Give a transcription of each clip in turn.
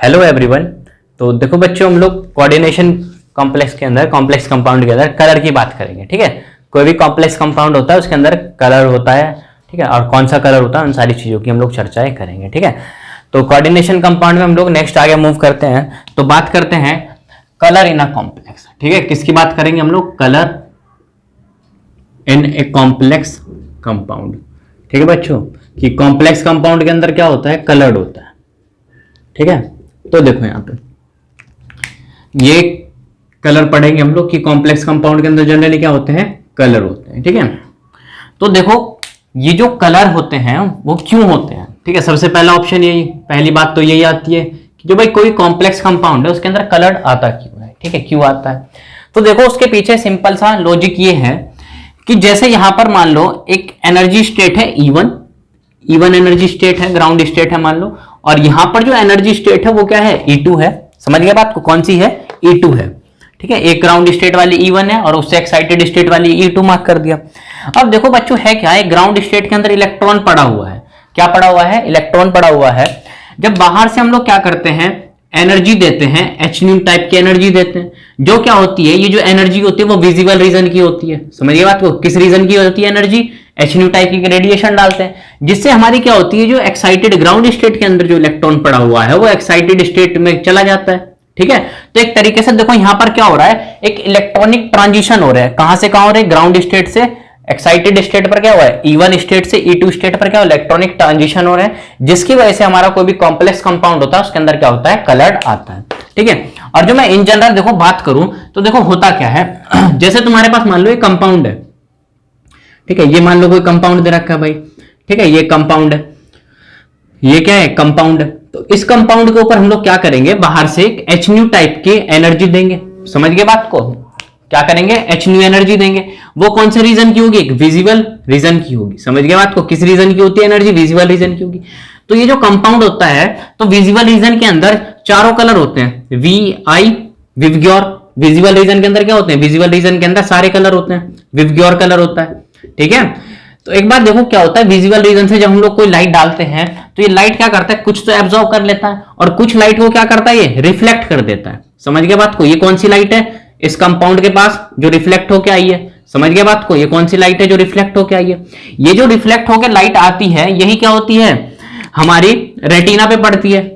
Hello everyone. तो देखो बच्चों, हम लोग कोऑर्डिनेशन कॉम्प्लेक्स के अंदर, कॉम्प्लेक्स कंपाउंड के अंदर कलर की बात करेंगे। ठीक है, कोई भी कॉम्प्लेक्स कंपाउंड होता है उसके अंदर कलर होता है। ठीक है, और कौन सा कलर होता है उन सारी चीजों की हम लोग चर्चाएं करेंगे। ठीक है, तो कोऑर्डिनेशन कंपाउंड में हम लोग नेक्स्ट आगे मूव करते हैं, तो बात करते हैं कलर इन अ कॉम्प्लेक्स। ठीक है, किसकी बात करेंगे हम लोग? Colour in a complex compound. ठीक है बच्चों, कि कॉम्प्लेक्स कंपाउंड के अंदर क्या होता है? कलर्ड होता है। ठीक है, तो देखो यहां पे ये कलर पढ़ेंगे हम लोग कि कॉम्प्लेक्स कंपाउंड के अंदर जनरली क्या होते हैं? कलर होते हैं। ठीक है, तो देखो ये जो कलर होते हैं वो क्यों होते हैं? ठीक है, सबसे पहला ऑप्शन यही, पहली बात तो यही आती है कि जो भाई कोई कॉम्प्लेक्स कंपाउंड है उसके अंदर कलर आता क्यों है? ठीक है, क्यों आता है? तो देखो उसके पीछे सिंपल सा लॉजिक ये है कि जैसे यहां पर मान लो एक एनर्जी स्टेट है E1 एनर्जी स्टेट है, ग्राउंड स्टेट है मान लो, और यहां पर जो एनर्जी स्टेट है वो क्या है? E2 है। समझ गए बात को? कौन सी है? E2 है। ठीक है, एक ग्राउंड स्टेट वाली E1 है और उससे एक्साइटेड स्टेट वाली E2 मार्क कर दिया। अब देखो बच्चों है क्या, एक ग्राउंड स्टेट के अंदर इलेक्ट्रॉन पड़ा हुआ है। क्या पड़ा हुआ है? इलेक्ट्रॉन पड़ा हुआ है। जब बाहर से हम लोग क्या करते हैं? एनर्जी देते हैं, H टाइप की एनर्जी देते हैं, जो क्या होती है? ये जो एनर्जी होती है वो विजिबल रीजन की होती है। समझिए बात को? किस रीजन की होती है एनर्जी? H टाइप की रेडिएशन डालते हैं, जिससे हमारी क्या होती है? जो एक्साइटेड ग्राउंड स्टेट के अंदर जो इलेक्ट्रॉन पड़ा हुआ है वो एक्साइटेड स्टेट में चला जाता है। ठीक है, तो एक तरीके से देखो यहां पर क्या हो रहा है? एक इलेक्ट्रॉनिक ट्रांजिशन हो रहा है। कहां से कहां हो रहा है? ग्राउंड स्टेट से एक्साइटेड स्टेट पर क्या हुआ है? E1 स्टेट से E2 स्टेट पर क्या इलेक्ट्रॉनिक ट्रांजिशन हो रहा है, जिसकी वजह से हमारा कोई भी कॉम्प्लेक्स कंपाउंड होता है उसके अंदर क्या होता है? कलर्ड आता है। ठीक है, और जो मैं इन जनरल देखो बात करूं तो देखो होता क्या है, जैसे तुम्हारे पास मान लो एक कंपाउंड है। ठीक है, ये मान लो कोई कंपाउंड दे रखा है भाई। ठीक है, ये कंपाउंड है, ये क्या है? कंपाउंड है। तो इस कंपाउंड के ऊपर हम लोग क्या करेंगे? बाहर से एक H टाइप की एनर्जी देंगे। समझ गए बात को? क्या करेंगे? H एनर्जी देंगे। वो कौन से रीजन की होगी? एक विजिबल रीजन की होगी। समझ गए बात को? किस रीजन की होती है एनर्जी? विजिबल रीजन की होगी। तो ये जो कंपाउंड होता है, तो विजिबल रीजन के अंदर चारों कलर होते हैं, VI विवग्योर। विजिबल रीजन के अंदर क्या होते हैं? विजिबल रीजन के अंदर सारे कलर होते हैं, विवग्योर कलर होता है। ठीक है, तो एक बात देखो क्या होता है, विजिबल रीजन से जब हम लोग कोई लाइट डालते हैं तो ये लाइट क्या करता है? कुछ तो एब्जॉर्ब कर लेता है और कुछ लाइट को क्या करता है? ये रिफ्लेक्ट कर देता है। समझ गए बात को? ये कौन सी लाइट है इस कंपाउंड के पास जो रिफ्लेक्ट होकर आई है? समझ गए बात को? ये कौन सी लाइट है जो रिफ्लेक्ट होकर आई है? ये जो रिफ्लेक्ट होकर लाइट आती है यही क्या होती है? हमारी रेटिना पे पड़ती है।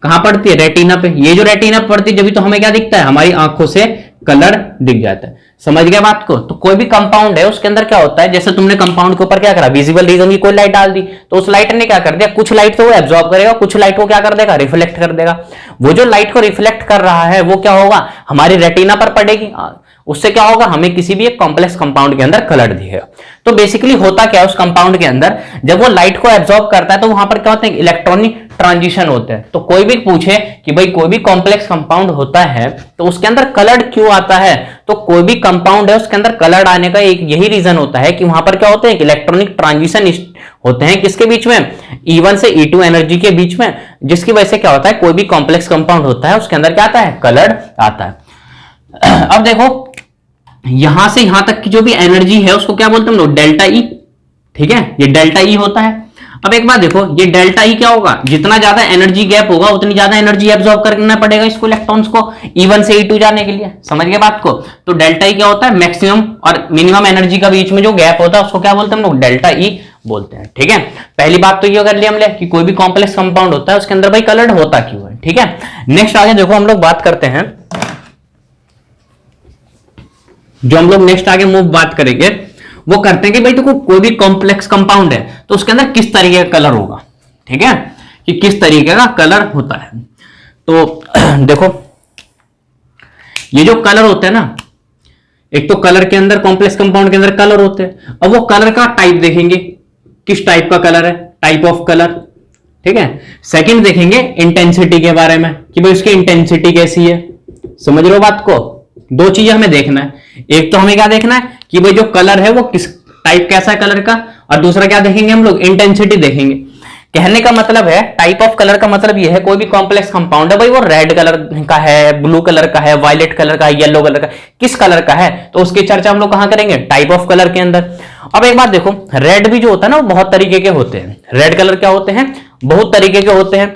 कहां पड़ती है? रेटिना पे। ये जो रेटिना पे पड़ती है जब तो हमें क्या दिखता है? हमारी आंखों से कलर दिख जाता है। समझ गए बात को? तो कोई भी कंपाउंड है उसके अंदर क्या होता है, जैसे तुमने कंपाउंड के ऊपर क्या करा? विजिबल रीजन की कोई लाइट डाल दी, तो उस लाइट ने क्या कर दिया? कुछ लाइट तो वो एब्जॉर्ब करेगा, कुछ लाइट को क्या कर देगा? रिफ्लेक्ट कर देगा। वो जो लाइट को रिफ्लेक्ट कर रहा है वो क्या होगा? हमारी रेटिना पर पड़ेगी, उससे क्या होगा? हमें किसी भी एक कॉम्प्लेक्स कंपाउंड के अंदर कलर दिखेगा। तो बेसिकली होता क्या है उस कंपाउंड के अंदर, जब वो लाइट को एब्जॉर्ब करता है तो वहां पर क्या होता है? इलेक्ट्रॉनिक ट्रांजिशन होते हैं। तो कोई भी पूछे कि भाई कोई भी कॉम्प्लेक्स कंपाउंड होता है तो उसके अंदर कलर्ड क्यों आता है, तो कोई भी कंपाउंड है उसके अंदर कलर्ड आने का एक यही रीजन होता है कि वहां पर क्या होते हैं? इलेक्ट्रॉनिक ट्रांजिशन होते हैं। किसके बीच में? E1 से E2 एनर्जी के बीच में, जिसकी वजह से क्या होता है? कोई भी कॉम्प्लेक्स कंपाउंड होता है उसके अंदर क्या आता है? कलर्ड आता है। अब देखो यहां से यहां तक की जो भी एनर्जी है उसको क्या बोलते हैं हम लोग? Delta E। ठीक है, ये डेल्टा E होता है। अब एक बात देखो, ये डेल्टा E क्या होगा? जितना ज्यादा एनर्जी गैप होगा उतनी ज्यादा एनर्जी एब्जॉर्ब करना पड़ेगा इसको, इलेक्ट्रॉन्स को, E1 से E2 जाने के लिए। समझ गए बात को? तो डेल्टा E क्या होता है? मैक्सिमम और मिनिमम एनर्जी का बीच में जो गैप होता है उसको क्या बोलते हैं हम लोग? डेल्टा E बोलते हैं। ठीक है, पहली बात तो ये कर लिया हमने कि कोई भी कॉम्प्लेक्स कंपाउंड होता है उसके अंदर भाई कलर्ड होता क्यों है। ठीक है, नेक्स्ट आगे देखो हम लोग बात करते हैं, जो हम लोग नेक्स्ट आगे मूव बात करेंगे वो करते हैं कि भाई तो कोई भी कॉम्प्लेक्स कंपाउंड है तो उसके अंदर किस तरीके का कलर होगा। ठीक है, कि किस तरीके का कलर होता है। तो देखो ये जो कलर होते हैं ना, एक तो कलर के अंदर, कॉम्प्लेक्स कंपाउंड के अंदर कलर होते हैं। अब वो कलर का टाइप देखेंगे, किस टाइप का कलर है, टाइप ऑफ कलर। ठीक है, सेकंड देखेंगे इंटेंसिटी के बारे में कि भाई उसकी इंटेंसिटी कैसी है। समझ रहे हो बात को? दो चीजें हमें देखना है, एक तो हमें क्या देखना है कि भाई जो कलर है वो किस टाइप कैसा है कलर का, और दूसरा क्या देखेंगे हम लोग? इंटेंसिटी देखेंगे। कहने का मतलब है, टाइप ऑफ कलर का मतलब ये है कोई भी कॉम्प्लेक्स कंपाउंड है भाई वो रेड कलर का है, ब्लू कलर का है, वायलेट कलर का है, येलो कलर का, किस कलर का है, तो उसकी चर्चा हम लोग कहां करेंगे? टाइप ऑफ कलर के अंदर। अब एक बात देखो, रेड भी जो होता है ना वो बहुत तरीके के होते हैं। रेड कलर क्या होते हैं? बहुत तरीके के होते हैं।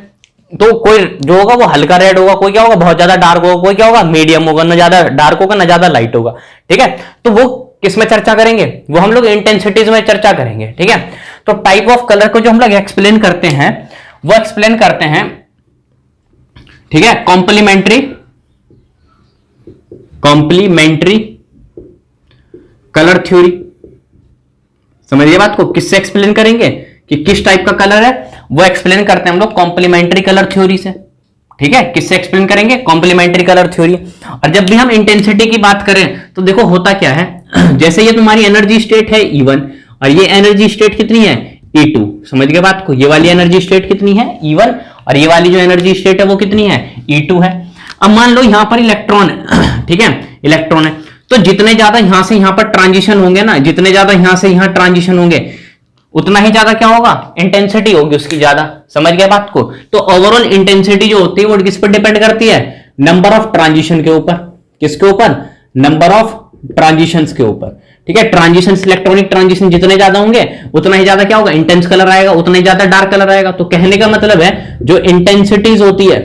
तो कोई जो होगा वो हल्का रेड होगा, कोई क्या होगा बहुत ज्यादा डार्क होगा, कोई क्या होगा मीडियम होगा, ना ज्यादा डार्क होगा ना ज्यादा लाइट होगा। ठीक है, तो वो किस में चर्चा करेंगे, वो हम लोग इंटेंसिटीज में चर्चा करेंगे। ठीक है, तो टाइप ऑफ कलर को जो हम लोग एक्सप्लेन करते हैं वो एक्सप्लेन करते हैं, ठीक है, कॉम्प्लीमेंट्री कलर थ्योरी। समझिए बात को, किससे एक्सप्लेन करेंगे कि किस टाइप का कलर है, वो एक्सप्लेन करते हैं हम लोग कॉम्प्लीमेंट्री कलर थ्योरी से। ठीक है, किससे एक्सप्लेन करेंगे, कॉम्प्लीमेंट्री कलर थ्योरी। और जब भी हम इंटेंसिटी की बात करें तो देखो होता क्या है, जैसे ये तुम्हारी एनर्जी स्टेट है E1 और ये एनर्जी स्टेट कितनी है E2। समझ गए बात को, ये वाली एनर्जी स्टेट कितनी है E1 और ये वाली जो एनर्जी स्टेट है वो कितनी है E2 है। अब मान लो यहां पर इलेक्ट्रॉन है, ठीक है, इलेक्ट्रॉन है, तो जितने ज्यादा यहां से यहां पर ट्रांजिशन होंगे ना, जितने ज्यादा यहां से यहां ट्रांजिशन होंगे उतना ही ज्यादा क्या होगा, इंटेंसिटी होगी उसकी ज्यादा। समझ गए बात को, तो ओवरऑल इंटेंसिटी जो होती है वो किस पर डिपेंड करती है, नंबर ऑफ ट्रांजिशन के ऊपर। किसके ऊपर, नंबर ऑफ ट्रांजिशंस के ऊपर। ठीक है, ट्रांजिशन, इलेक्ट्रॉनिक ट्रांजिशन जितने ज्यादा होंगे उतना ही ज्यादा क्या होगा, इंटेंस कलर आएगा, उतना ही ज्यादा डार्क कलर आएगा। तो कहने का मतलब है जो इंटेंसिटीज होती है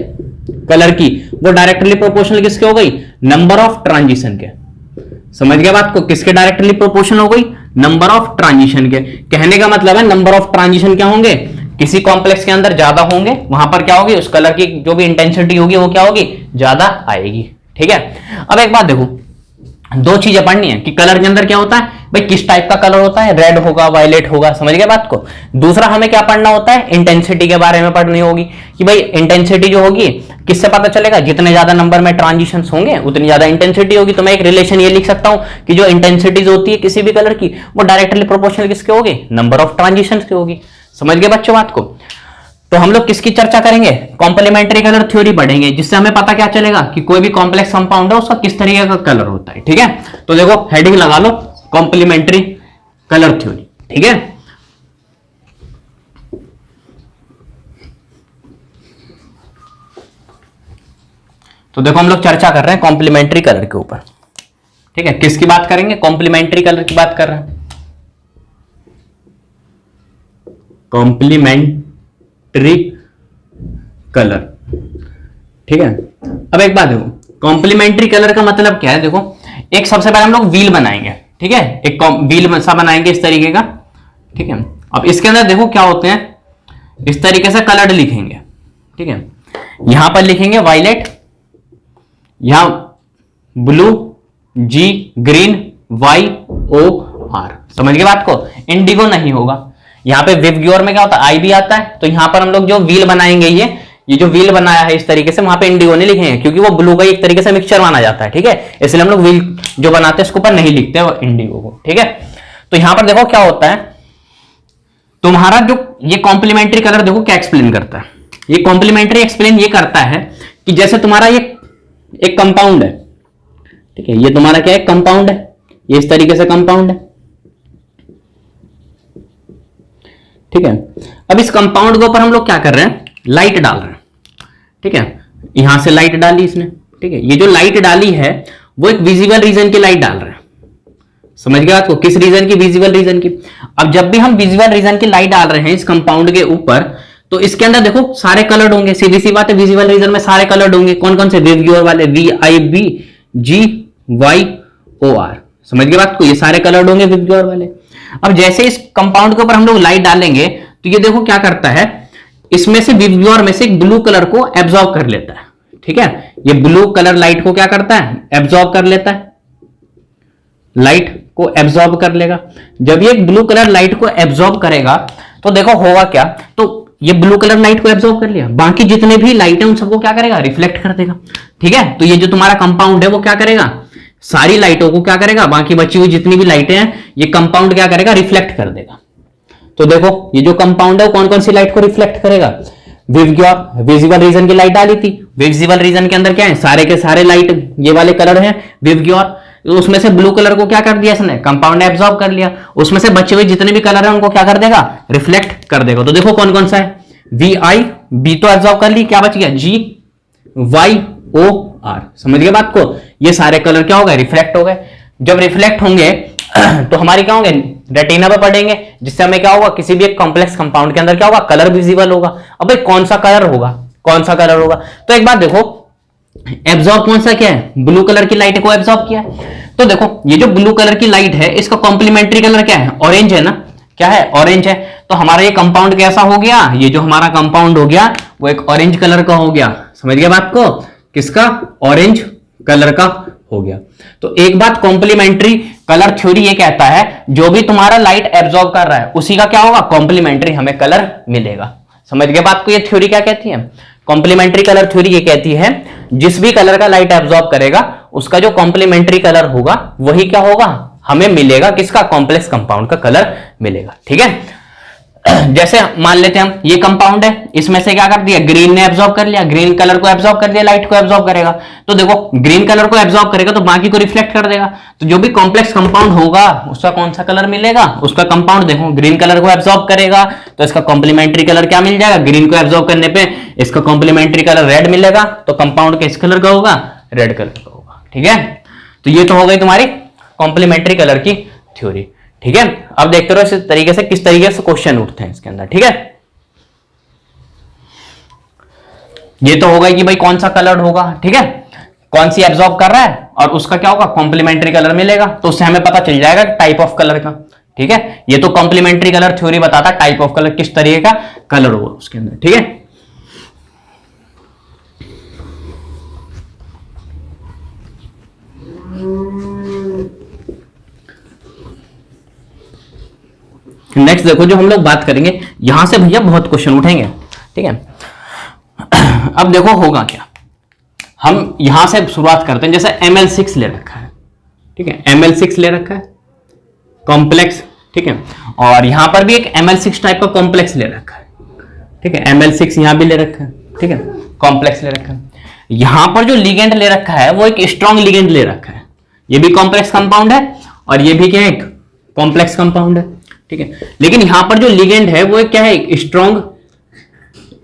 कलर की वो डायरेक्टली प्रोपोर्शनल किसके हो गई, नंबर ऑफ ट्रांजिशन के। समझ गया बात को, किसके डायरेक्टली प्रोपोर्शनल हो गई, नंबर ऑफ ट्रांजिशन के। कहने का मतलब है नंबर ऑफ ट्रांजिशन क्या होंगे, किसी कॉम्प्लेक्स के अंदर ज्यादा होंगे, वहां पर क्या होगी, उस कलर की जो भी इंटेंसिटी होगी वो क्या होगी, ज्यादा आएगी। ठीक है, अब एक बात देखो, दो चीजें पढ़नी है कि कलर के अंदर क्या होता है, भाई किस टाइप का कलर होता है, रेड होगा, वायलेट होगा। समझ गए बात को। दूसरा हमें क्या पढ़ना होता है, इंटेंसिटी के बारे में पढ़नी होगी कि भाई इंटेंसिटी जो होगी किससे पता चलेगा, जितने ज्यादा नंबर में ट्रांजिशंस होंगे उतनी ज्यादा इंटेंसिटी होगी। तो मैं एक रिलेशन ये लिख सकता हूं कि जो इंटेंसिटीज होती है किसी भी कलर की वो डायरेक्टली प्रोपोर्शनल किसके होगी, नंबर ऑफ ट्रांजिशंस की होगी। समझ गए बच्चों बात को। तो हम लोग किसकी चर्चा करेंगे, कॉम्प्लीमेंट्री कलर थ्योरी पढ़ेंगे, जिससे हमें पता क्या चलेगा कि कोई भी कॉम्प्लेक्स कंपाउंड है उसका किस तरीके का कलर होता है। ठीक है, तो देखो हेडिंग लगा लो, कॉम्प्लीमेंट्री कलर थ्योरी। ठीक है, तो देखो हम लोग चर्चा कर रहे हैं कॉम्प्लीमेंट्री कलर के ऊपर। ठीक है, किसकी बात करेंगे, कॉम्प्लीमेंट्री कलर की बात कर रहे हैं, कॉम्प्लीमेंट्री कलर। ठीक है, अब एक बात देखो, कॉम्प्लीमेंट्री कलर का मतलब क्या है, देखो एक सबसे पहले हम लोग व्हील बनाएंगे। ठीक है, एक व्हील सा बनाएंगे इस तरीके का। ठीक है, अब इसके अंदर देखो क्या होते हैं, इस तरीके से कलर्ड लिखेंगे। ठीक है, यहां पर लिखेंगे वायलेट, यहां ब्लू, जी ग्रीन, वाई ओ आर। समझ गए बात को, इंडिगो नहीं होगा। यहां पे विवग्योर में क्या होता है, आई भी आता है। तो यहां पर हम लोग जो व्हील बनाएंगे, ये जो व्हील बनाया है इस तरीके से, वहां पे इंडिगो नहीं लिखेंगे क्योंकि वो ब्लू का एक तरीके से मिक्सचर माना जाता है। ठीक है, इसलिए हम लोग व्हील जो बनाते हैं उसके ऊपर नहीं लिखते वो इंडिगो को। ठीक है, तो यहां पर देखो क्या होता है, तुम्हारा जो ये कॉम्प्लीमेंट्री कलर देखो क्या एक्सप्लेन करता है, ये कॉम्प्लीमेंट्री एक्सप्लेन ये करता है कि जैसे तुम्हारा ये एक कंपाउंड है। ठीक है, ये तुम्हारा क्या है, कंपाउंड है, ये इस तरीके से कंपाउंड है। ठीक है, अब इस कंपाउंड के ऊपर हम लोग क्या कर रहे हैं, लाइट डाल रहे हैं। ठीक है, यहां से लाइट डाली इसने। ठीक है, ये जो लाइट डाली है वो एक विजिबल रीजन की लाइट डाल रहे हैं। समझ गए आपको, किस रीजन की, विजिबल रीजन की। अब जब भी हम विजिबल रीजन की लाइट डाल रहे हैं इस कंपाउंड के ऊपर, तो इसके अंदर देखो सारे कलर्ड होंगे, सीधी सी बात है, विजिबल रीजन में सारे कलर्ड होंगे। कौन कौन से, विवग्योर वाले, VIB, G Y O R। समझ गए बात को, ये सारे कलर्ड होंगे विवग्योर वाले। अब जैसे इस कंपाउंड के ऊपर हम लोग लाइट डालेंगे तो ये देखो क्या करता है, इसमें से विवग्योर में से एक ब्लू कलर को एब्जॉर्ब कर लेता है। ठीक है, ये ब्लू कलर लाइट को क्या करता है, एब्जॉर्ब कर लेता है, लाइट को एब्जॉर्ब कर लेगा। जब ये ब्लू कलर लाइट को एब्जॉर्ब करेगा तो देखो होगा क्या, तो ये ब्लू कलर लाइट को एब्जॉर्ब कर लिया, बाकी जितने भी लाइट है उन सबको क्या करेगा, रिफ्लेक्ट कर देगा। ठीक है, तो ये जो तुम्हारा कंपाउंड है वो क्या करेगा, सारी लाइटों को क्या करेगा, बाकी बची हुई जितनी भी लाइटें हैं ये कंपाउंड क्या करेगा, रिफ्लेक्ट कर देगा। तो देखो ये जो कंपाउंड है कौन कौन सी लाइट को रिफ्लेक्ट करेगा, विवग्योर, विजिबल रीजन की लाइट डाली थी, विजिबल रीजन के अंदर क्या है, सारे के सारे लाइट ये वाले कलर हैं विवग्योर, उसमें से ब्लू कलर को क्या कर दिया इसने, कंपाउंड ने एब्जॉर्ब कर लिया, उसमें से बचे हुए जितने भी कलर हैं उनको क्या कर देगा, रिफ्लेक्ट कर देगा। तो देखो कौन कौन सा है, VIB तो एब्जॉर्ब कर ली, क्या बच गया, GYOR। समझ गए बात को, ये सारे कलर क्या हो गए, रिफ्लेक्ट हो गए। जब रिफ्लेक्ट होंगे तो हमारी क्या होंगे, रेटिना पे पड़ेंगे, जिससे हमें क्या होगा, किसी भी एक कॉम्प्लेक्स कंपाउंड के अंदर क्या होगा, कलर विजिबल होगा। अब भाई कौन सा कलर होगा, कौन सा कलर होगा। तो एक बात देखो, एब्जॉर्ब कौन सा क्या है, ब्लू कलर की लाइट को एब्जॉर्ब किया है। तो देखो ये जो ब्लू कलर की लाइट है इसका कॉम्प्लीमेंट्री कलर क्या है, ऑरेंज है ना, क्या है, ऑरेंज है। तो हमारा ये कंपाउंड कैसा हो गया, ये जो हमारा कंपाउंड हो गया वो एक ऑरेंज कलर का हो गया। समझ गया बात को, किसका, ऑरेंज कलर का हो गया। तो एक बात, कॉम्प्लीमेंट्री कलर थ्योरी ये कहता है जो भी तुम्हारा लाइट एब्जॉर्ब कर रहा है उसी का क्या होगा, कॉम्प्लीमेंट्री हमें कलर मिलेगा। समझ गए बात को, ये थ्योरी क्या कहती है, कॉम्प्लीमेंट्री कलर थ्योरी ये कहती है जिस भी कलर का लाइट एब्जॉर्ब करेगा उसका जो कॉम्प्लीमेंट्री कलर होगा वही क्या होगा, हमें मिलेगा, किसका, कॉम्प्लेक्स कंपाउंड का कलर मिलेगा। ठीक है, जैसे मान लेते हैं हम ये कंपाउंड है, इसमें से क्या कर दिया, ग्रीन ने एब्जॉर्ब कर लिया, ग्रीन कलर को एब्जॉर्ब कर दिया, लाइट को एब्जॉर्ब करेगा। तो देखो ग्रीन कलर को एब्जॉर्ब करेगा तो बाकी को रिफ्लेक्ट कर देगा। तो जो भी कॉम्प्लेक्स कंपाउंड होगा उसका कौन सा कलर मिलेगा, उसका कंपाउंड देखो ग्रीन कलर को एब्जॉर्ब करेगा तो इसका कॉम्प्लीमेंट्री कलर क्या मिल जाएगा, ग्रीन को एब्जॉर्ब करने पे इसका कॉम्प्लीमेंट्री कलर रेड मिलेगा। तो कंपाउंड किस कलर का होगा, रेड कलर का होगा। ठीक है, तो ये तो हो गई तुम्हारी कॉम्प्लीमेंट्री कलर की थ्योरी। ठीक है, अब देखते रहो इस तरीके से किस तरीके से क्वेश्चन उठते हैं इसके अंदर। ठीक है, ये तो होगा कि भाई कौन सा कलर होगा, ठीक है, कौन सी एब्जॉर्ब कर रहा है और उसका क्या होगा, कॉम्प्लीमेंट्री कलर मिलेगा। तो उससे हमें पता चल जाएगा टाइप ऑफ कलर का। ठीक है, ये तो कॉम्प्लीमेंट्री कलर थ्योरी बताता टाइप ऑफ कलर, किस तरीके का कलर होगा उसके अंदर। ठीक है, नेक्स्ट देखो जो हम लोग बात करेंगे, यहां से भैया बहुत क्वेश्चन उठेंगे। ठीक है, अब देखो होगा क्या, हम यहां से शुरुआत करते हैं। जैसे ML6 ले रखा है, ठीक है, ML6 ले रखा है कॉम्प्लेक्स। ठीक है, और यहां पर भी एक ML6 टाइप का कॉम्प्लेक्स ले रखा है। ठीक है, ML6 यहां भी ले रखा है, ठीक है, कॉम्प्लेक्स ले रखा है। यहां पर जो लिगेंड ले रखा है वो एक स्ट्रॉन्ग लिगेंड ले रखा है। ये भी कॉम्प्लेक्स कंपाउंड है और ये भी क्या है, एक कॉम्प्लेक्स कंपाउंड है। ठीक है, लेकिन यहां पर जो लिगेंड है वो क्या है, एक स्ट्रॉन्ग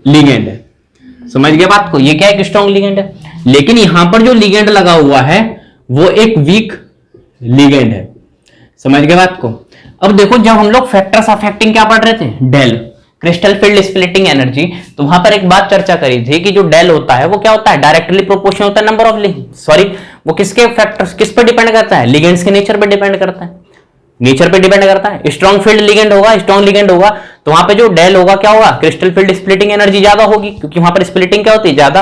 लिगेंड है। समझ गए बात को, ये क्या है, एक स्ट्रॉन्ग लिगेंड है। लेकिन यहां पर जो लिगेंड लगा हुआ है वो एक वीक लिगेंड है। समझ गए बात को। अब देखो जब हम लोग फैक्टर्स अफेक्टिंग क्या पढ़ रहे थे, del, crystal field splitting energy, तो वहां पर एक बात चर्चा करी थी कि जो डेल होता है वो क्या होता है, डायरेक्टली प्रोपोर्शनल होता है नंबर ऑफ वो किसके फैक्टर्स, किस पर डिपेंड करता है, लिगेंड्स के नेचर पर डिपेंड करता है, नेचर पे डिपेंड करता है। स्ट्रॉन्ग फील्ड लिगेंड होगा, स्ट्रॉन्ग लिगेंड होगा तो वहां पे जो डेल होगा क्या होगा, क्रिस्टल फील्ड स्प्लिटिंग एनर्जी ज्यादा होगी क्योंकि वहां पर स्प्लिटिंग क्या होती है, ज्यादा।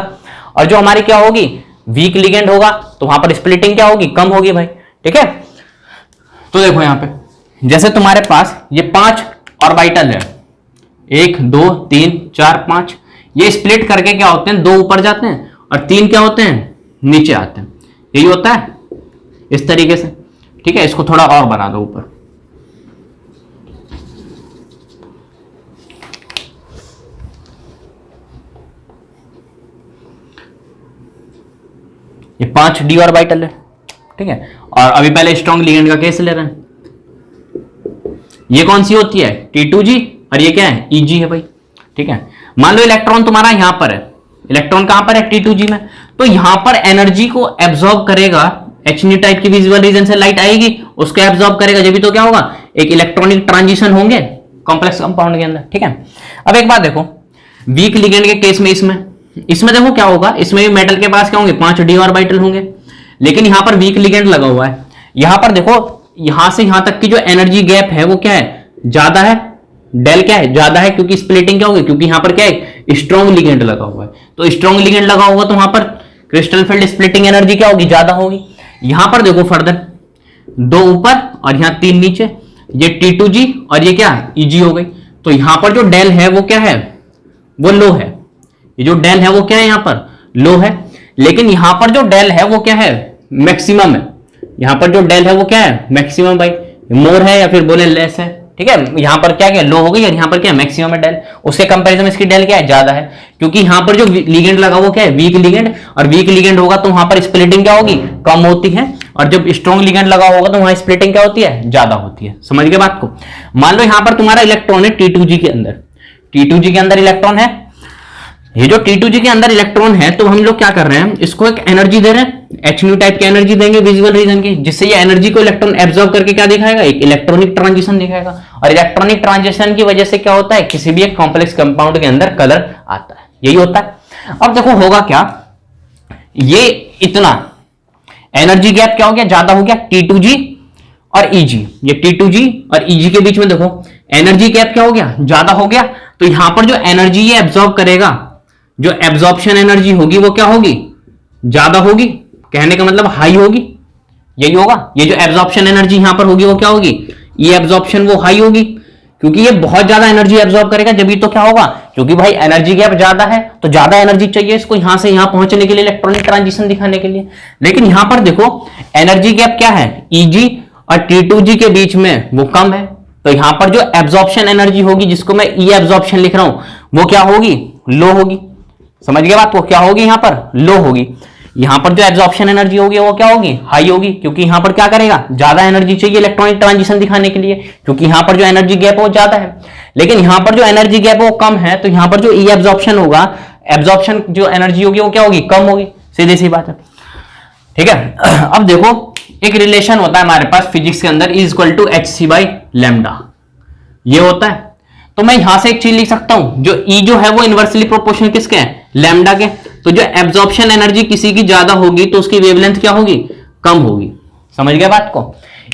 और जो हमारी क्या होगी, वीक लिगेंड होगा तो वहां पर स्प्लिटिंग क्या होगी, कम होगी भाई। ठीक है, तो देखो यहां पे जैसे तुम्हारे पास ये 5 ऑर्बिटल है, 1 2 3 4 5, ये स्प्लिट करके क्या होते हैं, 2 ऊपर जाते हैं और 3 क्या होते हैं, नीचे आते हैं। यही होता है इस तरीके से। ठीक है, इसको थोड़ा और बना दो ऊपर। ये 5 डी ऑर्बिटल है। ठीक है, और अभी पहले स्ट्रॉन्ग लिगेंड का केस ले रहे हैं। ये कौन सी होती है, T2G, और ये क्या है, Eg है भाई। ठीक है, मान लो इलेक्ट्रॉन तुम्हारा यहां पर है, इलेक्ट्रॉन कहां पर है, T2G में, तो यहां पर एनर्जी को एब्जॉर्ब करेगा, Hν टाइप की विजिबल रीजन से लाइट आएगी, उसको एब्जॉर्ब करेगा, जब भी तो क्या होगा, एक इलेक्ट्रॉनिक ट्रांजिशन होंगे कॉम्प्लेक्स कंपाउंड के अंदर। ठीक है, अब एक बात देखो, वीक लिगेंड के केस में इसमें देखो क्या होगा, इसमें भी मेटल के पास क्या होंगे, 5 डी ऑर्बिटल होंगे, लेकिन यहां पर वीक लिगेंड लगा हुआ है। यहां पर देखो यहां से यहां तक की जो एनर्जी गैप है वो क्या है, ज्यादा है, डेल क्या है, ज्यादा है, क्योंकि स्प्लिटिंग क्या होगी, क्योंकि यहां पर क्या है, स्ट्रॉन्ग लिगेंड लगा हुआ है। तो स्ट्रॉन्ग लिगेंड लगा होगा तो वहां पर क्रिस्टल फील्ड स्प्लिटिंग एनर्जी क्या होगी, ज्यादा होगी। यहां पर देखो फर्दर 2 ऊपर और यहां 3 नीचे, ये T2G और ये क्या है, Eg हो गई। तो यहां पर जो डेल है वो क्या है, वो लो है। ये जो डेल है वो क्या है, यहां पर लो है, लेकिन यहां पर जो डेल है वो क्या है, मैक्सिमम है। यहां पर जो डेल है वो क्या है, मैक्सिमम भाई, मोर है या फिर बोले लेस है। ठीक है, यहां पर क्या क्या लो हो गई और यहां पर क्या मैक्सिमम है डेल, उसके कंपैरिजन में इसकी डेल क्या है, ज्यादा है, क्योंकि यहां पर जो लिगेंड लगा वो क्या है, वीक लिगेंड, और वीक लिगेंड होगा तो वहां पर स्प्लिटिंग क्या होगी, कम होती है, और जब स्ट्रॉन्ग लिगेंड लगा होगा तो वहां स्प्लिटिंग क्या होती है, ज्यादा होती है। समझ गए बात को। मान लो यहां पर तुम्हारा इलेक्ट्रॉन है T2G के अंदर, T2G के अंदर इलेक्ट्रॉन है, ये जो T2G के अंदर इलेक्ट्रॉन है तो हम लोग क्या कर रहे हैं, इसको एक एनर्जी दे रहे हैं, Hν टाइप की एनर्जी देंगे विजिबल रीजन की, जिससे ये एनर्जी को इलेक्ट्रॉन एब्जॉर्ब करके क्या दिखाएगा, एक इलेक्ट्रॉनिक ट्रांजिशन दिखाएगा। और इलेक्ट्रॉनिक ट्रांजिशन की वजह से क्या होता है, किसी भी एक कॉम्प्लेक्स कंपाउंड के अंदर कलर आता है, यही होता है। अब देखो होगा क्या, ये इतना एनर्जी गैप क्या हो गया, ज्यादा हो गया T2G और EG, ये T2G और EG के बीच में देखो एनर्जी गैप क्या हो गया, ज्यादा हो गया। तो यहां पर जो एनर्जी ये एब्जॉर्ब करेगा, जो एब्जॉर्प्शन एनर्जी होगी वो क्या होगी, ज्यादा होगी, कहने का मतलब हाई होगी, यही होगा। ये जो एब्जॉर्प्शन एनर्जी यहां पर होगी वो क्या होगी, ये एब्जॉर्प्शन वो हाई होगी, क्योंकि ये बहुत ज्यादा एनर्जी एब्जॉर्ब करेगा, जब ये तो क्या होगा, क्योंकि भाई एनर्जी गैप ज्यादा है तो ज्यादा एनर्जी चाहिए इसको यहां से यहां पहुंचने के लिए, इलेक्ट्रॉनिक ट्रांजिशन दिखाने के लिए। लेकिन यहां पर देखो एनर्जी गैप क्या है, EG और T2G के बीच में वो कम है, तो यहां पर जो एब्जॉर्प्शन एनर्जी होगी, जिसको मैं ई एब्जॉर्प्शन लिख रहा हूं, वो क्या होगी, लो होगी। समझ गए बात, वो क्या होगी, यहां पर लो होगी। यहां पर जो एब्जॉर्प्शन एनर्जी होगी वो क्या होगी, हाई होगी, क्योंकि यहां पर क्या करेगा, ज्यादा एनर्जी चाहिए इलेक्ट्रॉनिक ट्रांजिशन दिखाने के लिए, क्योंकि यहां पर जो एनर्जी गैप है वो ज्यादा है। लेकिन यहां पर जो एनर्जी गैप है वो कम है, तो यहां पर जो ई एब्जॉर्प्शन होगा, एब्जॉर्प्शन जो एनर्जी होगी वो क्या होगी, कम होगी, सीधी सी बात है। ठीक है, अब देखो एक रिलेशन होता है हमारे पास फिजिक्स के अंदर, इज इक्वल टू hc/λ, ये होता है। तो मैं यहां से एक चीज लिख सकता हूं, जो E जो है वो इनवर्सली प्रोपोर्शनल किसके है, लैम्डा के। तो जो एब्जॉर्प्शन एनर्जी किसी की ज्यादा होगी तो उसकी वेवलेंथ क्या होगी, कम होगी। समझ गए बात को,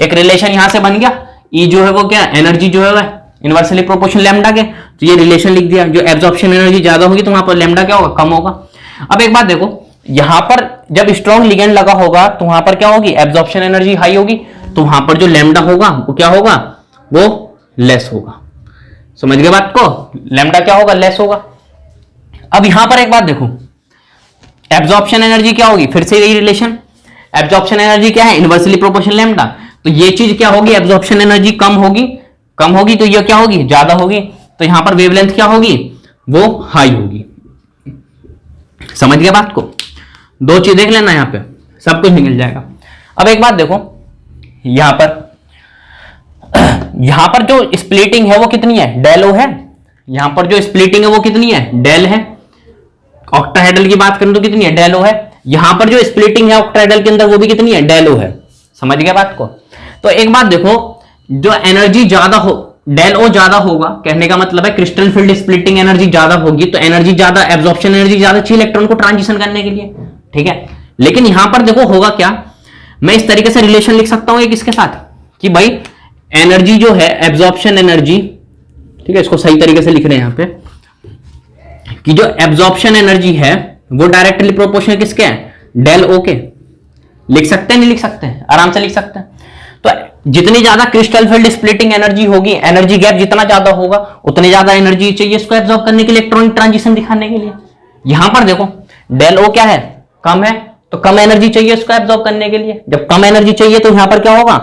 एक रिलेशन यहां से बन गया, E जो है वो क्या, एनर्जी जो है वह इनवर्सली प्रोपोर्शनल लैम्डा के, तो ये रिलेशन लिख दिया, जो एब्जॉर्प्शन एनर्जी ज्यादा होगी तो वहां पर लैम्डा क्या होगा, कम होगा। अब एक बात देखो, यहां पर जब स्ट्रॉन्ग लिगेंड लगा होगा तो वहां पर क्या होगी, एब्जॉर्प्शन एनर्जी हाई होगी, तो वहां पर जो लैम्डा होगा वो क्या होगा, वो लेस होगा। समझ गए बात को, लैम्डा क्या होगा, लेस होगा। अब यहां पर एक बात देखो, एब्जॉर्प्शन एनर्जी क्या होगी, फिर से यही रिलेशन, एब्जॉर्प्शन एनर्जी क्या है, इनवर्सली प्रोपोर्शनल लैम्डा, तो ये चीज क्या होगी, एब्जॉर्प्शन एनर्जी कम होगी, कम होगी तो ये क्या होगी, ज्यादा होगी, तो यहां पर वेवलेंथ क्या होगी, वो हाई होगी। समझ गए बात को, दो चीज देख लेना, यहां पे सब कुछ निकल जाएगा। अब एक बात देखो, यहां पर जो स्प्लिटिंग है वो कितनी है, डेल ओ है। यहां पर जो स्प्लिटिंग है वो कितनी है, डेल है। ऑक्टाहेड्रल की बात करें तो कितनी है, डेल ओ है। यहां पर जो स्प्लिटिंग है ऑक्टाहेड्रल के अंदर वो भी कितनी है, डेल ओ है। समझ गए बात को। तो एक बात देखो, जो एनर्जी ज्यादा हो, डेल ओ ज्यादा होगा, कहने का मतलब है क्रिस्टल फील्ड स्प्लिटिंग एनर्जी ज्यादा होगी, तो एनर्जी ज्यादा, एब्जॉर्प्शन एनर्जी ज्यादा चाहिए इलेक्ट्रॉन को ट्रांजिशन करने के लिए। ठीक है, लेकिन यहां पर देखो होगा क्या, मैं इस तरीके से रिलेशन लिख सकता हूं एक इसके साथ, कि भाई एनर्जी जो है, एब्जॉर्प्शन एनर्जी, ठीक है, इसको सही तरीके से लिख रहे हैं यहां पे, कि जो एब्जॉर्प्शन एनर्जी है वो डायरेक्टली प्रोपोर्शनल किसके है, डेल ओ के। लिख सकते हैं, नहीं लिख सकते हैं, आराम से लिख सकते हैं। तो जितनी ज्यादा क्रिस्टल फील्ड स्प्लिटिंग एनर्जी होगी, एनर्जी गैप जितना ज्यादा होगा, उतनी ज्यादा एनर्जी चाहिए इसको एब्जॉर्ब करने के लिए, इलेक्ट्रॉनिक ट्रांजिशन दिखाने के लिए। यहां पर देखो डेल ओ क्या है, कम है, तो कम एनर्जी चाहिए इसको एब्जॉर्ब करने के लिए। जब कम एनर्जी चाहिए तो यहां पर क्या होगा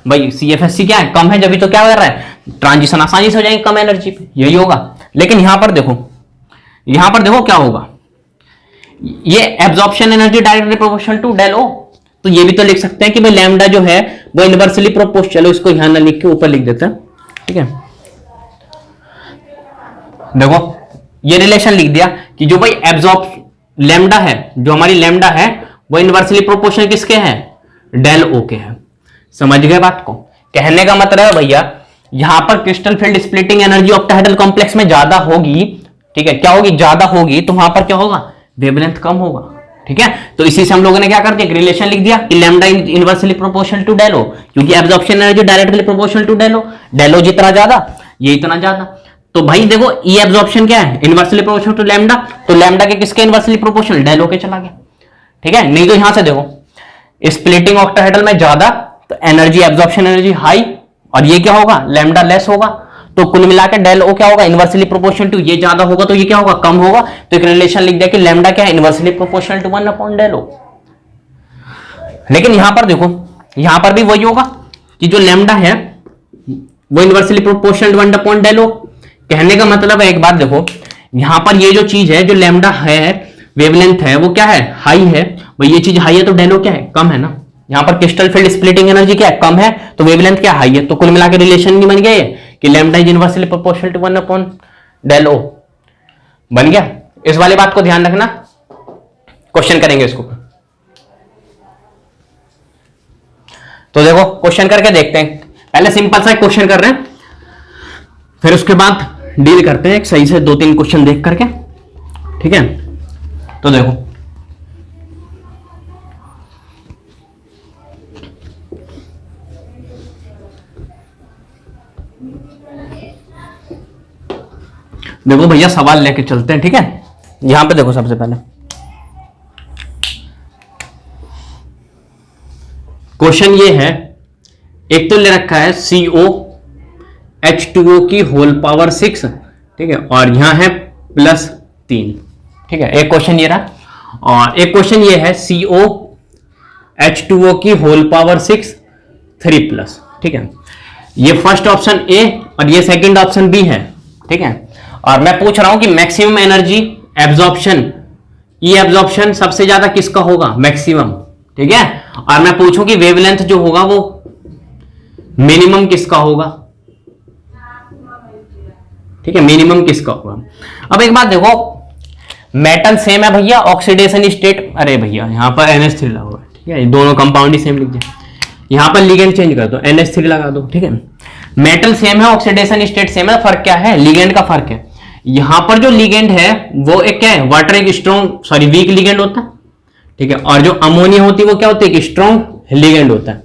भाई, CFSC क्या है, कम है, जब तो क्या कर रहा है, ट्रांजिशन आसानी से हो जाएंगे कम एनर्जी पे, यही होगा। लेकिन यहां पर देखो क्या होगा, ये absorption energy directly proportional to del o, तो ये भी तो लिख सकते हैं कि भाई लैम्डा जो है वो इनवर्सली प्रोपोर्शनल, चलो इसको यहां ना लिख के ऊपर लिख देते हैं। ठीक है, देखो ये रिलेशन लिख दिया कि जो भाई एब्जॉर्ब लैम्डा है, जो हमारी लैम्डा है वो इनवर्सली प्रोपोर्शनल किसके हैं, डेल ओ के है। समझ गए बात को, कहने का मतलब है भैया यहां पर crystal field splitting energy octahedral complex में ज्यादा होगी। ठीक है, क्या होगी, ज्यादा होगी, तो वहां पर क्या होगा, वेवलेंथ कम होगा। ठीक है, तो इसी से हम लोगों ने क्या कर दिया, रिलेशन लिख दिया कि lambda inversely proportional to del O, क्योंकि absorption energy directly proportional to del O, del O जितना ज्यादा ये इतना ज्यादा। तो भाई देखो ई एब्जॉर्प्शन क्या है, इनवर्सली प्रोपोर्शनल टू लैम्डा, तो लैम्डा के किसके इनवर्सली प्रोपोर्शनल, डेल ओ के चला गया। ठीक है, नहीं तो यहां से देखो स्प्लिटिंग ऑक्टाहेड्रल में ज्यादा, तो एनर्जी एब्जॉर्प्शन एनर्जी हाई, और ये क्या होगा, लैम्डा लेस होगा, तो कुल मिलाकर डेल ओ क्या होगा, इनवर्सली प्रोपोर्शनल टू, ये ज्यादा होगा तो ये क्या होगा, कम होगा। तो एक रिलेशन लिख दिया कि लैम्डा क्या है, इनवर्सली प्रोपोर्शनल टू 1/डेल ओ। लेकिन यहां पर देखो, यहां पर भी वही होगा कि जो लैम्डा है वो इनवर्सली प्रोपोर्शनल टू 1/डेल ओ। कहने का मतलब है, एक बात देखो, यहां पर ये जो चीज है, जो लैम्डा है, वेवलेंथ है, वो क्या है, हाई है। भाई ये चीज हाई है तो डेल ओ क्या है, कम है ना। यहां पर क्रिस्टल फील्ड स्प्लिटिंग एनर्जी क्या है, कम है, तो वेवलेंथ क्या हाई है। तो कुल मिलाकर रिलेशन नहीं बन गया ये कि lambda is inversely proportional to 1/डेल ओ, बन गया। इस वाली बात को ध्यान रखना, क्वेश्चन करेंगे इसको। तो देखो क्वेश्चन करके देखते हैं, पहले सिंपल सा क्वेश्चन कर रहे हैं, फिर उसके बाद डील करते हैं एक सही से 2-3 क्वेश्चन देख करके। ठीक है, तो देखो देखो भैया सवाल लेके चलते हैं, ठीक है। यहां पे देखो सबसे पहले क्वेश्चन ये है, एक तो ले रखा है COH2O की होल पावर 6, ठीक है, और यहां है +3, ठीक है। एक क्वेश्चन ये रहा, और एक क्वेश्चन ये है COH2O की होल पावर 6 3+, ठीक है। ये फर्स्ट ऑप्शन ए और ये सेकंड ऑप्शन बी है, ठीक है। और मैं पूछ रहा हूं कि मैक्सिमम एनर्जी एब्जॉर्प्शन, ई एब्जॉर्प्शन सबसे ज्यादा किसका होगा, मैक्सिमम, ठीक है। और मैं पूछूं कि वेवलेंथ जो होगा वो मिनिमम किसका होगा, ठीक है, मिनिमम किसका होगा। अब एक बात देखो, मेटल सेम है भैया, ऑक्सीडेशन स्टेट, अरे भैया यहां पर NH3 लगा हुआ है, ठीक है, दोनों कंपाउंड ही सेम लिख दिया। यहां पर लिगेंड चेंज कर दो, NH3 लगा दो, ठीक है। मेटल सेम है, ऑक्सीडेशन स्टेट सेम है, फर्क क्या है, लिगेंड का फर्क है। यहां पर जो लिगेंड है वो एक क्या है, वाटर एक स्ट्रॉन्ग वीक लिगेंड होता है, ठीक है, और जो अमोनिया होती है वो क्या होती है, एक स्ट्रॉन्ग लिगेंड होता है।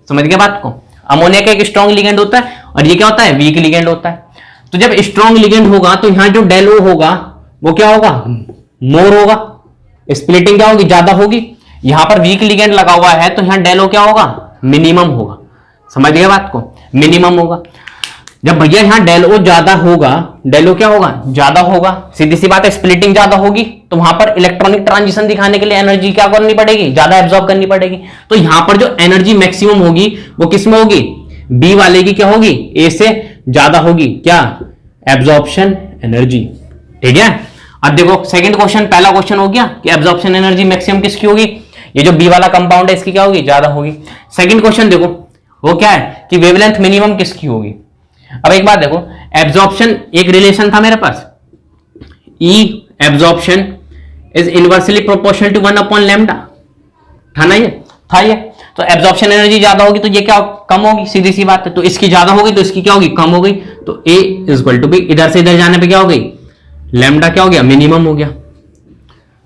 समझ गए बात को, अमोनिया का एक स्ट्रॉन्ग लिगेंड होता है और ये क्या होता है, वीक लिगेंड होता है। तो जब स्ट्रॉन्ग लिगेंड होगा तो यहां जो डेल ओ होगा वो क्या होगा, मोर होगा, स्प्लिटिंग क्या होगी, ज्यादा होगी। यहां पर वीक लिगेंड लगा हुआ है तो यहां डेल ओ क्या होगा, मिनिमम होगा। समझ गए बात को, मिनिमम होगा। जब भैया यहां डेल ओ ज्यादा होगा, डेल ओ क्या होगा, ज्यादा होगा, सीधी सी बात है, स्प्लिटिंग ज्यादा होगी, तो वहां पर इलेक्ट्रॉनिक ट्रांजिशन दिखाने के लिए एनर्जी क्या करनी पड़ेगी, ज्यादा एब्जॉर्ब करनी पड़ेगी। तो यहां पर जो एनर्जी मैक्सिमम होगी वो किसमें होगी, बी वाले की क्या होगी, ए से ज्यादा होगी, क्या, एब्जॉर्प्शन एनर्जी, ठीक है। अब देखो सेकंड क्वेश्चन, पहला क्वेश्चन हो गया कि एब्जॉर्प्शन एनर्जी मैक्सिमम किसकी होगी, ये जो बी वाला कंपाउंड है इसकी क्या होगी, ज्यादा होगी। सेकंड क्वेश्चन देखो वो क्या है कि वेवलेंथ मिनिमम किसकी होगी। अब एक बात देखो, एब्जॉर्प्शन एक रिलेशन था मेरे पास, E absorption is inversely proportional to 1/λ, था ना, ये था ये। तो एब्जॉर्प्शन एनर्जी ज्यादा होगी तो ये क्या कम होगी, सीधी सी बात है। तो इसकी ज्यादा होगी तो इसकी क्या होगी, कम हो गई। तो A = B, इधर से इधर जाने पे क्या हो गई, लैम्डा क्या हो गया, मिनिमम हो गया।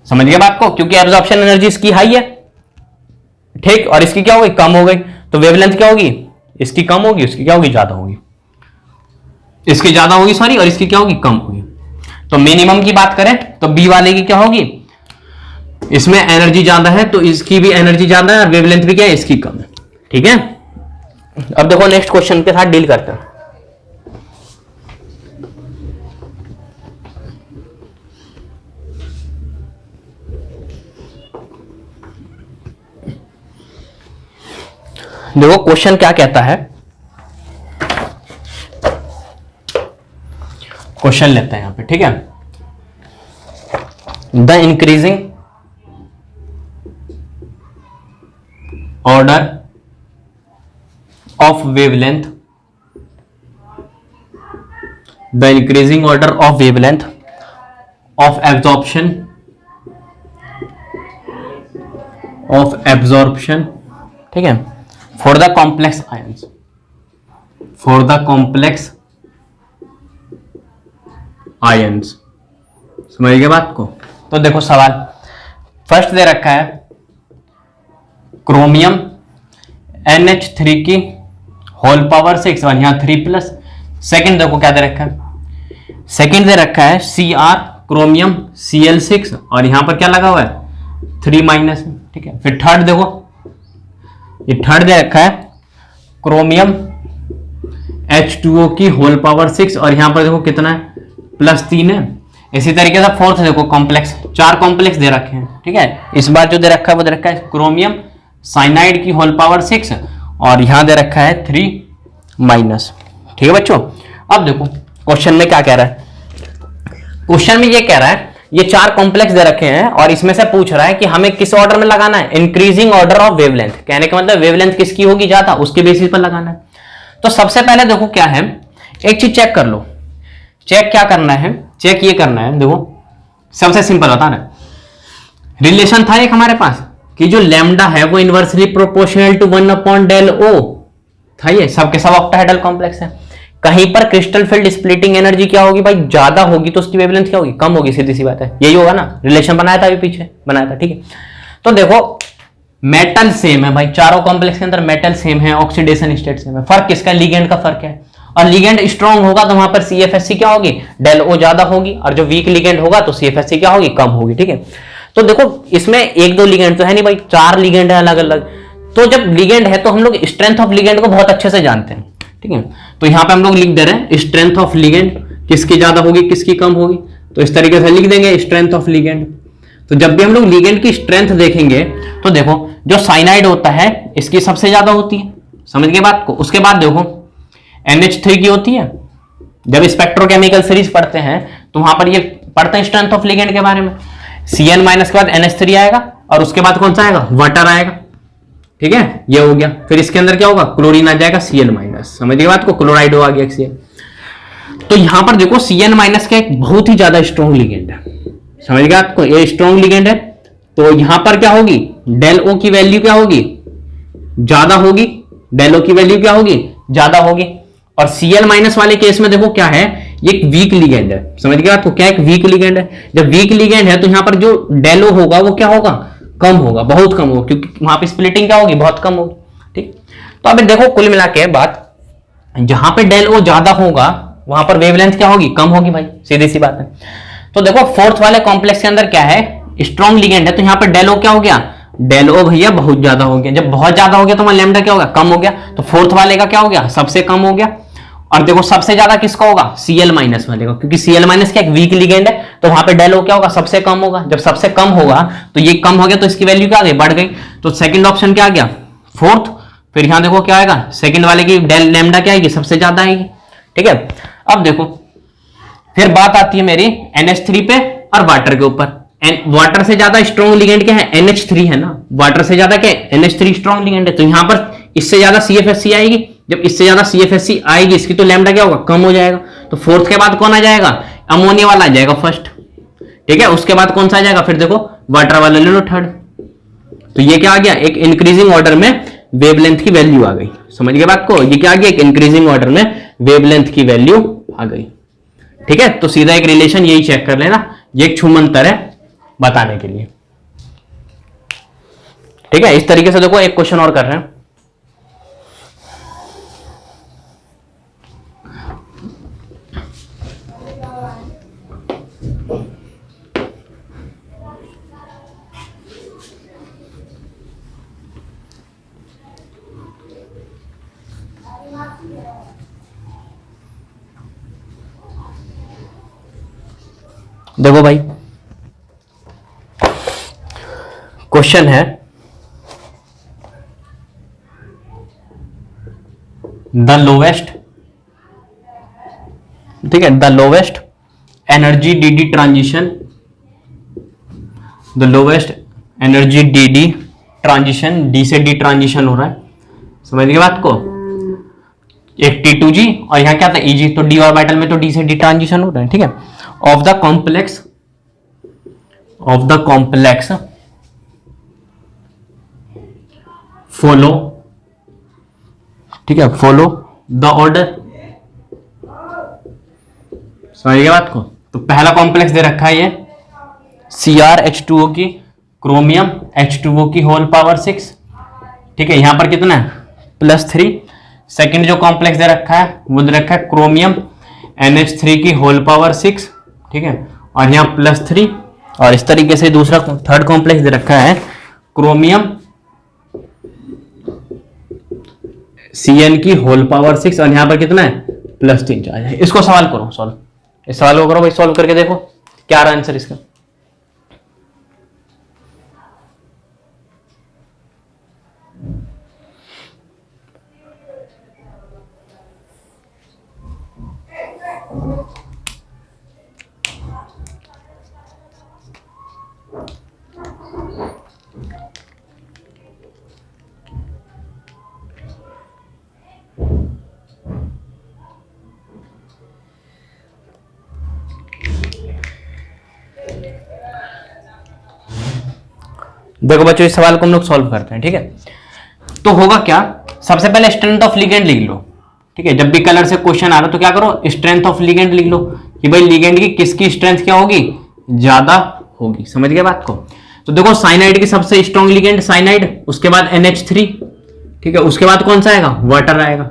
समझ गए बात को, क्योंकि एब्जॉर्प्शन एनर्जी इसकी हाई है, ठीक, और इसकी क्या हो गई, कम हो गई। तो वेवलेंथ क्या होगी, इसकी कम होगी, इसकी क्या होगी, ज्यादा होगी, इसकी ज्यादा होगी सॉरी, और इसकी क्या होगी, कम होगी। तो मिनिमम की बात करें तो बी वाले की क्या होगी, इसमें एनर्जी ज्यादा है तो इसकी भी एनर्जी ज्यादा है और वेवलेंथ भी क्या है, इसकी कम है, ठीक है। अब देखो नेक्स्ट क्वेश्चन के साथ डील करते हैं। देखो क्वेश्चन क्या कहता है, क्वेश्चन लेते हैं यहां पे, ठीक है। The increasing order of wavelength, the increasing order of wavelength of absorption, ठीक है, for the complex ions, for the complex ions. समझ गए बात को। तो देखो सवाल फर्स्ट दे रखा है, क्रोमियम NH3 की होल पावर 6 और यहां 3+। सेकंड देखो क्या दे रखा है, सेकंड दे रखा है Cr क्रोमियम Cl6 और यहां पर क्या लगा हुआ है, 3-, ठीक है। फिर थर्ड देखो, ये थर्ड दे रखा है क्रोमियम H2O की होल पावर 6 और यहां पर देखो कितना है, +3 है। इसी तरीके से फोर्थ देखो कॉम्प्लेक्स, 4 कॉम्प्लेक्स दे रखे हैं, ठीक है। इस बार जो दे रखा है वो दे रखा है क्रोमियम साइनाइड की होल पावर 6 और यहां दे रखा है 3-, ठीक है बच्चों। अब देखो क्वेश्चन में क्या कह रहा है, क्वेश्चन में ये कह रहा है ये 4 कॉम्प्लेक्स दे रखे हैं और इसमें से पूछ रहा है कि हमें किस ऑर्डर में लगाना है, इंक्रीजिंग ऑर्डर ऑफ वेवलेंथ। कहने का मतलब वेवलेंथ किसकी होगी ज्यादा, उसके बेसिस पर लगाना है। तो सबसे पहले देखो क्या है, एक चीज चेक कर लो, चेक क्या करना है, चेक ये करना है, देखो सबसे सिंपल होता है, रिलेशन था एक हमारे पास कि जो लैम्डा है वो inversely proportional to 1/del O था, ये सबके सब ऑक्टाहेड्रल कॉम्प्लेक्स है। कहीं पर क्रिस्टल फील्ड स्प्लिटिंग एनर्जी क्या होगी भाई, ज्यादा होगी तो उसकी वेवलेंथ क्या होगी, कम होगी, सीधी सी बात है, यही होगा ना, रिलेशन बनाया था अभी पीछे बनाया था, ठीक है। तो देखो मेटल सेम है भाई, चारों कॉम्प्लेक्स के अंदर मेटल सेम है, ऑक्सीडेशन स्टेट सेम है, फर्क किसका, लिगेंड का फर्क है। और लिगेंड स्ट्रांग होगा तो वहां पर CFSC क्या होगी, डेल ओ ज्यादा होगी, और जो वीक लिगेंड होगा तो CFSC क्या होगी, कम होगी, ठीक है। तो देखो इसमें एक दो लिगेंड तो है नहीं भाई, 4 लिगेंड है अलग अलग। तो जब लिगेंड है तो हम लोग स्ट्रेंथ ऑफ लिगेंड को बहुत अच्छे से जानते हैं, ठीक है। तो यहां पे हम लोग लिख दे रहे हैं स्ट्रेंथ ऑफ लिगेंड, किसकी ज्यादा होगी किसकी कम होगी, तो इस तरीके से लिख देंगे स्ट्रेंथ ऑफ लिगेंड। तो जब भी हम लोग लिगेंड की स्ट्रेंथ देखेंगे तो देखो जो साइनाइड होता है इसकी सबसे ज्यादा होती है, समझ गए बात को। उसके बाद देखो NH3 की होती है, जब स्पेक्ट्रोकेमिकल सीरीज पढ़ते हैं तो वहां पर ये पढ़ते हैं स्ट्रेंथ ऑफ लिगेंड के बारे में। Cn माइनस के बाद NH3 आएगा और उसके बाद कौन सा आएगा, वाटर आएगा, ठीक है, ये हो गया। फिर इसके अंदर क्या होगा, क्लोरीन आ जाएगा Cl माइनस, समझ गए बात को, क्लोराइड आ गया Cl। तो यहां पर देखो Cn माइनस का एक बहुत ही ज्यादा स्ट्रॉन्ग लिगेंड है, समझ गए आपको, ये स्ट्रॉन्ग लिगेंड है। तो यहां पर क्या होगी, डेल ओ की वैल्यू क्या होगी, ज्यादा होगी, डेल ओ की वैल्यू क्या होगी, ज्यादा होगी। और Cl माइनस वाले केस में देखो क्या है, ये एक वीक लिगेंड है, समझ गए आपको, क्या एक वीक लिगेंड है। जब वीक लिगेंड है तो यहां पर जो डेल ओ होगा वो क्या होगा, कम होगा, बहुत कम होगा, क्योंकि वहां पे स्प्लिटिंग क्या होगी, बहुत कम होगी, ठीक। तो अभी देखो कुल मिला के बात, जहां पे डेल ओ ज्यादा होगा वहां पर वेवलेंथ क्या होगी, कम होगी भाई, सीधी सी बात है। तो देखो फोर्थ वाले कॉम्प्लेक्स के अंदर क्या है, स्ट्रॉन्ग लिगेंड है, तो यहां पर डेल ओ क्या हो गया, डेल ओ भैया बहुत ज्यादा हो गया। जब बहुत ज्यादा हो गया तो वहां लैम्डा क्या होगा, कम हो गया। तो फोर्थ वाले का क्या हो गया, सबसे कम हो गया। और देखो सबसे ज्यादा किसका होगा, Cl माइनस वाले का, क्योंकि Cl माइनस का एक वीक लिगेंड है, तो वहां पे डेल ओ क्या होगा, सबसे कम होगा। जब सबसे कम होगा तो ये कम हो गया तो इसकी वैल्यू क्या आ गई, बढ़ गई। तो सेकंड ऑप्शन क्या आ गया, फोर्थ। फिर यहां देखो क्या आएगा, सेकंड वाले की डेल लैम्डा क्या आएगी, सबसे ज्यादा आएगी, ठीक है। अब देखो फिर बात आती है मेरी NH3 पे और वाटर के ऊपर। वाटर से ज्यादा स्ट्रॉन्ग लिगेंड क्या है, NH3 है ना, वाटर से ज्यादा क्या है, NH3 स्ट्रॉन्ग लिगेंड है। तो यहां पर इससे ज्यादा CFSC आएगी, जब इससे ज्यादा CFSC आएगी इसकी तो लैम्डा क्या होगा, कम हो जाएगा। तो फोर्थ के बाद कौन आ जाएगा, अमोनिया वाला आ जाएगा फर्स्ट, ठीक है। उसके बाद कौन सा आ जाएगा, फिर देखो वाटर वाला ले लो थर्ड। तो ये क्या आ गया, एक इंक्रीजिंग ऑर्डर में वेवलेंथ की वैल्यू आ गई, समझ गए बात को, ये क्या आ गया, एक इंक्रीजिंग ऑर्डर में वेवलेंथ की वैल्यू आ गई, ठीक है। तो सीधा एक रिलेशन यही चेक कर लेना, ये एक छूमंतर है बताने के लिए, ठीक है। इस तरीके से देखो एक क्वेश्चन और कर रहे हैं। देखो भाई क्वेश्चन है, द लोवेस्ट, ठीक है, the lowest energy DD transition, the lowest energy DD transition, D से डी ट्रांजिशन हो रहा है, समझ गए बात को, एक T2G और यहां क्या था EG, तो डी ऑर्बिटल में तो डी से डी ट्रांजिशन हो रहा है, ठीक है। ऑफ द कॉम्प्लेक्स फॉलो, ठीक है, फॉलो द ऑर्डर, समझ गए बात को। तो पहला कॉम्प्लेक्स दे रखा है ये CrH2O की क्रोमियम H2O की होल पावर 6, ठीक है, यहां पर कितना है +3। सेकंड जो कॉम्प्लेक्स दे रखा है वो दे रखा है क्रोमियम NH3 की होल पावर 6, ठीक है, और यहाँ +3। और इस तरीके से दूसरा थर्ड कॉम्प्लेक्स दे रखा है क्रोमियम Cn की होल पावर 6 और यहाँ पर कितना है +3 चार्ज है। इसको सवाल करो, सॉल्व, इस सवाल को करो भाई, सॉल्व करके देखो क्या रहा आंसर इसका। देखो बच्चों इस सवाल को हम लोग सॉल्व करते हैं, ठीक है। तो होगा क्या, सबसे पहले स्ट्रेंथ ऑफ लिगेंड लिख लो, ठीक है, जब भी कलर से क्वेश्चन आ रहा तो क्या करो, स्ट्रेंथ ऑफ लिगेंड लिख लो कि भाई लिगेंड की किसकी स्ट्रेंथ क्या होगी, ज्यादा होगी। समझ गए बात को। तो देखो साइनाइड की सबसे स्ट्रॉन्ग लिगेंड साइनाइड, उसके बाद NH3, ठीक है, उसके बाद कौन सा आएगा, वाटर आएगा।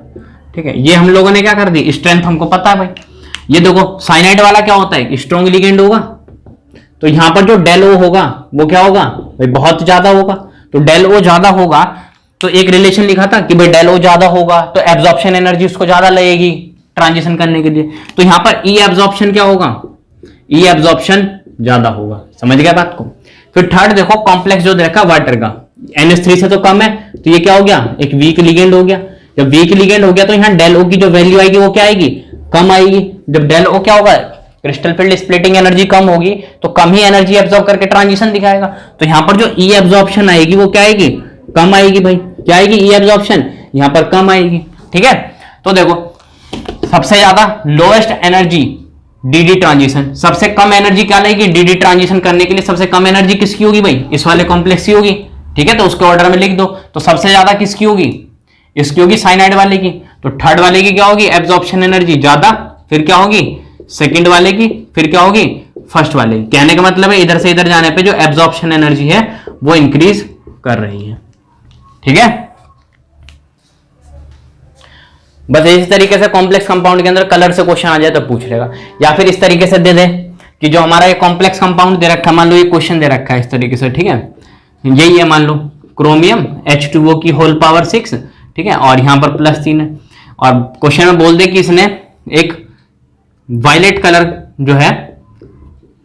ठीक है, ये हम लोगों ने क्या कर दी, स्ट्रेंथ हमको पता है भाई। ये देखो साइनाइड वाला क्या होता है, स्ट्रॉन्ग लिगेंड होगा, तो यहां पर जो डेल ओ होगा वो क्या होगा भाई, बहुत ज्यादा होगा। तो डेल ओ ज्यादा होगा तो एक रिलेशन लिखा था कि भाई डेल ओ ज्यादा होगा तो एब्जॉर्प्शन एनर्जी उसको ज्यादा लगेगी ट्रांजिशन करने के लिए। तो यहां पर ई एब्जॉर्प्शन क्या होगा, ई एब्जॉर्प्शन ज्यादा होगा। समझ गया बात को। फिर थर्ड देखो कॉम्प्लेक्स जो देखा वाटर का, NH3 से तो कम है, तो ये क्या हो गया, एक वीक लिगेंड हो गया। जब वीक लिगेंड हो गया तो यहाँ डेल ओ की जो वैल्यू आएगी वो क्या आएगी, कम आएगी। जब डेल ओ क्या होगा, क्रिस्टल फील्ड स्प्लिटिंग एनर्जी कम होगी तो कम ही एनर्जी एब्जॉर्ब करके ट्रांजिशन दिखाएगा। तो यहां पर जो ई एब्जॉर्प्शन आएगी वो क्या आएगी, कम आएगी भाई। क्या आएगी, ई एब्जॉर्प्शन यहां पर कम आएगी। ठीक है, तो देखो सबसे ज्यादा लोएस्ट एनर्जी डीडी ट्रांजिशन, सबसे कम एनर्जी क्या लगेगी डीडी ट्रांजिशन करने के लिए, सबसे कम एनर्जी किसकी होगी भाई, इस वाले कॉम्प्लेक्स की होगी। ठीक है, तो उसके ऑर्डर में लिख दो। तो सबसे ज्यादा किसकी होगी, इसकी होगी साइनाइड वाले की। तो थर्ड वाले की क्या होगी, एब्जॉर्प्शन एनर्जी ज्यादा, फिर क्या होगी सेकंड वाले की, फिर क्या होगी फर्स्ट वाले की। कहने का मतलब है इधर से इधर जाने पे जो एब्जॉर्प्शन एनर्जी है वो इंक्रीज कर रही है। ठीक है, बस इस तरीके से कॉम्प्लेक्स कंपाउंड के अंदर कलर से क्वेश्चन आ जाए तो पूछ लेगा, या फिर इस तरीके से दे दे कि जो हमारा ये कॉम्प्लेक्स कंपाउंड दे रखा है, मान लो ये क्वेश्चन दे रखा है इस तरीके से। ठीक है, यही है मान लो क्रोमियम H2O की होल पावर 6, ठीक है, और यहां पर +3 है, और क्वेश्चन में बोल दे कि इसने एक वायलेट कलर जो है,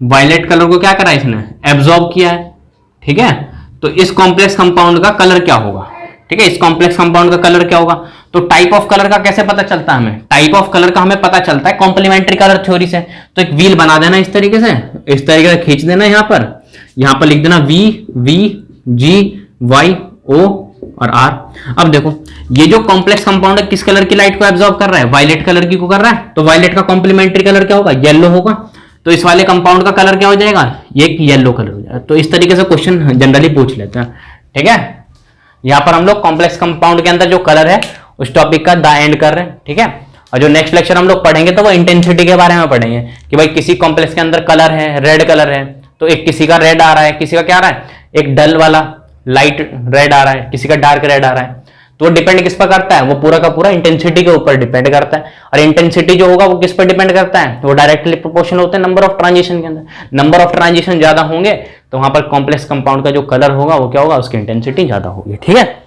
वायलेट कलर को क्या करा है इसने, एब्जॉर्ब किया है। ठीक है, तो इस कॉम्प्लेक्स कंपाउंड का कलर क्या होगा। ठीक है, इस कॉम्प्लेक्स कंपाउंड का कलर क्या होगा। तो टाइप ऑफ कलर का कैसे पता चलता है हमें, टाइप ऑफ कलर का हमें पता चलता है कॉम्प्लीमेंट्री कलर थ्योरी से। तो एक व्हील बना देना इस तरीके से, इस तरीके से खींच देना, यहां पर लिख देना VVGYO और R। अब देखो ये जो कॉम्प्लेक्स कंपाउंड है किस कलर की लाइट को एब्जॉर्ब कर रहा है, वायलेट कलर की को कर रहा है। तो वायलेट का कॉम्प्लीमेंट्री कलर क्या होगा, येलो होगा। तो इस वाले कंपाउंड का कलर क्या हो जाएगा, ये येलो कलर हो जाएगा। तो इस तरीके से क्वेश्चन जनरली पूछ लेते हैं। ठीक है, यहां पर हम लोग कॉम्प्लेक्स कंपाउंड के अंदर जो कलर है उस टॉपिक का द एंड कर रहे हैं। ठीक है, और जो नेक्स्ट लेक्चर हम लोग पढ़ेंगे तो वो इंटेंसिटी के बारे में पढ़ेंगे कि भाई किसी कॉम्प्लेक्स के अंदर कलर है, रेड कलर है, तो एक किसी का रेड आ रहा है, किसी का क्या आ रहा है, एक डल वाला लाइट रेड आ रहा है, किसी का डार्क रेड आ रहा है। तो वो डिपेंड किस पर करता है, वो पूरा का पूरा इंटेंसिटी के ऊपर डिपेंड करता है। और इंटेंसिटी जो होगा वो किस पर डिपेंड करता है, वो डायरेक्टली प्रोपोर्शनल होता है नंबर ऑफ ट्रांजिशन के अंदर। नंबर ऑफ ट्रांजिशन ज्यादा होंगे तो वहां पर कॉम्प्लेक्स कंपाउंड का जो कलर होगा वो क्या होगा, उसकी इंटेंसिटी ज्यादा होगी। ठीक है।